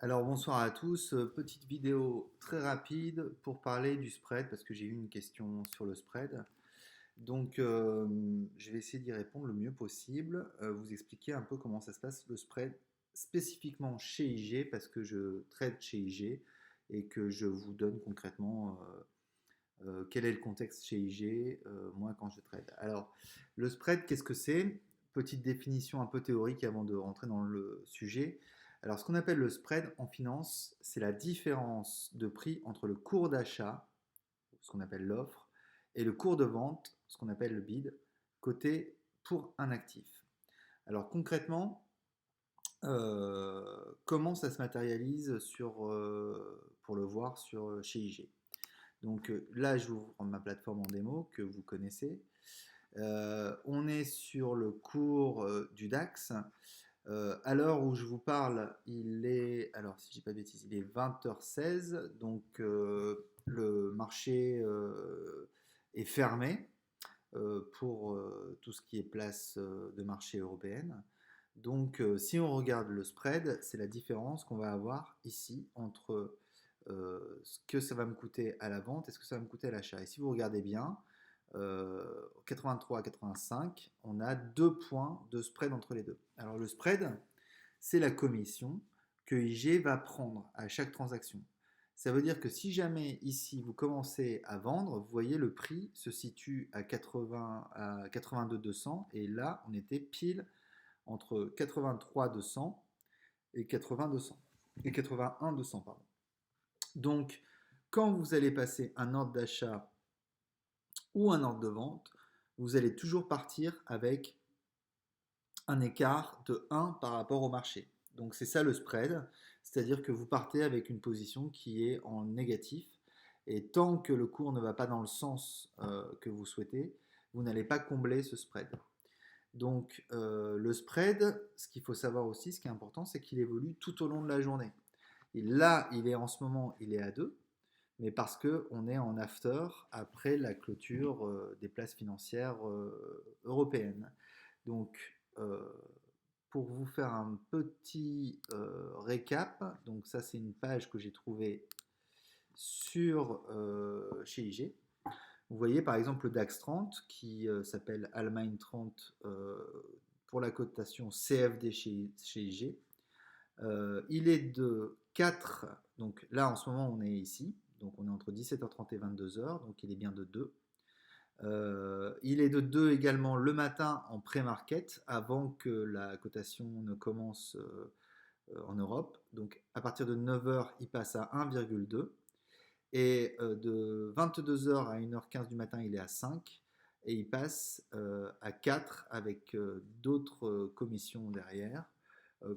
Alors bonsoir à tous, petite vidéo très rapide pour parler du spread parce que j'ai eu une question sur le spread. Donc je vais essayer d'y répondre le mieux possible, vous expliquer un peu comment ça se passe le spread spécifiquement chez IG parce que je trade chez IG et que je vous donne concrètement quel est le contexte chez IG moi quand je trade. Alors le spread qu'est-ce que c'est? Petite définition un peu théorique avant de rentrer dans le sujet. Alors, ce qu'on appelle le spread en finance, c'est la différence de prix entre le cours d'achat, ce qu'on appelle l'offre, et le cours de vente, ce qu'on appelle le bid, coté pour un actif. Alors, concrètement, comment ça se matérialise pour le voir chez IG. Donc là, je vous prends ma plateforme en démo que vous connaissez. On est sur le cours du DAX. À l'heure où je vous parle, il est, alors si je dis pas de bêtises, il est 20h16, donc le marché est fermé pour tout ce qui est place de marché européenne. Donc si on regarde le spread, c'est la différence qu'on va avoir ici entre ce que ça va me coûter à la vente et ce que ça va me coûter à l'achat. Et si vous regardez bien, 83 à 85, on a 2 points de spread entre les deux. Alors le spread, c'est la commission que IG va prendre à chaque transaction. Ça veut dire que si jamais ici vous commencez à vendre, vous voyez le prix se situe à 80 à 82 200 et là on était pile entre 83 200 et 80 200 et 81 200 pardon. Donc quand vous allez passer un ordre d'achat ou un ordre de vente, vous allez toujours partir avec un écart de 1 par rapport au marché. Donc c'est ça le spread, c'est-à-dire que vous partez avec une position qui est en négatif et tant que le cours ne va pas dans le sens que vous souhaitez, vous n'allez pas combler ce spread. Donc le spread, ce qu'il faut savoir aussi, ce qui est important, c'est qu'il évolue tout au long de la journée. Et là, il est en ce moment, il est à 2, mais parce qu'on est en after après la clôture des places financières européennes. Donc, pour vous faire un petit récap, donc ça c'est une page que j'ai trouvée chez IG. Vous voyez par exemple le DAX 30 qui s'appelle Allemagne 30 pour la cotation CFD chez IG. Il est de 4, donc là en ce moment on est ici, donc on est entre 17h30 et 22h, donc il est bien de 2. Il est de 2 également le matin en pré-market avant que la cotation ne commence en Europe. Donc à partir de 9h, il passe à 1,2. Et de 22h à 1h15 du matin, il est à 5. Et il passe à 4 avec d'autres commissions derrière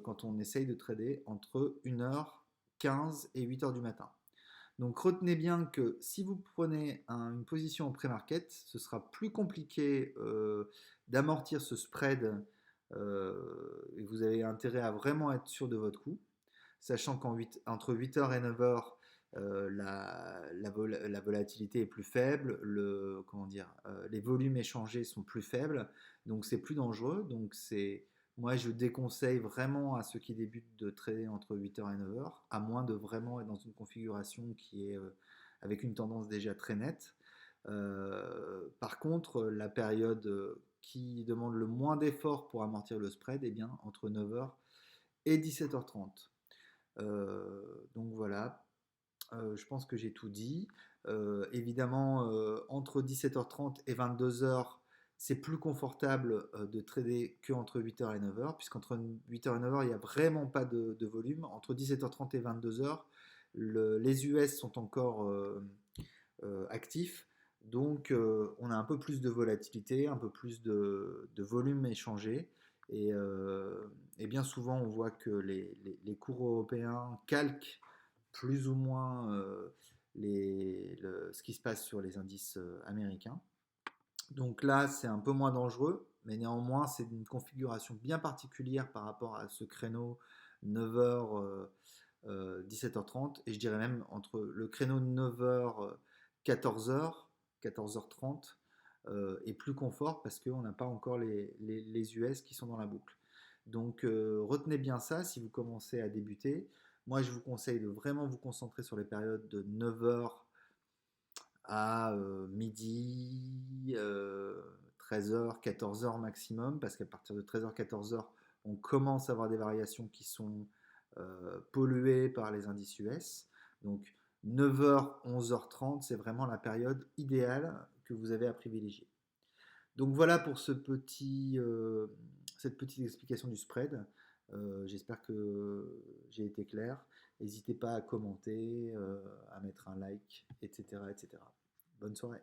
quand on essaye de trader entre 1h15 et 8h du matin. Donc retenez bien que si vous prenez une position en pré-market, ce sera plus compliqué d'amortir ce spread et vous avez intérêt à vraiment être sûr de votre coup, sachant qu'entre 8h et 9h, la volatilité est plus faible, comment dire, les volumes échangés sont plus faibles, donc c'est plus dangereux. Moi, je déconseille vraiment à ceux qui débutent de trader entre 8h et 9h, à moins de vraiment être dans une configuration qui est avec une tendance déjà très nette. Par contre, la période qui demande le moins d'efforts pour amortir le spread est bien entre 9h et 17h30. Donc voilà, je pense que j'ai tout dit. Évidemment, entre 17h30 et 22h, c'est plus confortable de trader qu'entre 8h et 9h, puisqu'entre 8h et 9h, il n'y a vraiment pas de volume. Entre 17h30 et 22h, les US sont encore actifs. Donc, on a un peu plus de volatilité, un peu plus de volume échangé. Et bien souvent, on voit que les cours européens calquent plus ou moins ce qui se passe sur les indices américains. Donc là, c'est un peu moins dangereux, mais néanmoins, c'est une configuration bien particulière par rapport à ce créneau 9h, 17h30, et je dirais même entre le créneau 9h, 14h, 14h30 est plus confort parce qu'on n'a pas encore les US qui sont dans la boucle. Donc retenez bien ça si vous commencez à débuter. Moi, je vous conseille de vraiment vous concentrer sur les périodes de 9 heures à midi, 13 heures, 14 heures maximum, parce qu'à partir de 13 heures, 14 heures, on commence à avoir des variations qui sont polluées par les indices US. Donc 9 heures, 11h30, c'est vraiment la période idéale que vous avez à privilégier. Donc voilà pour cette petite explication du spread. J'espère que j'ai été clair. N'hésitez pas à commenter, à mettre un like, etc., etc. Bonne soirée.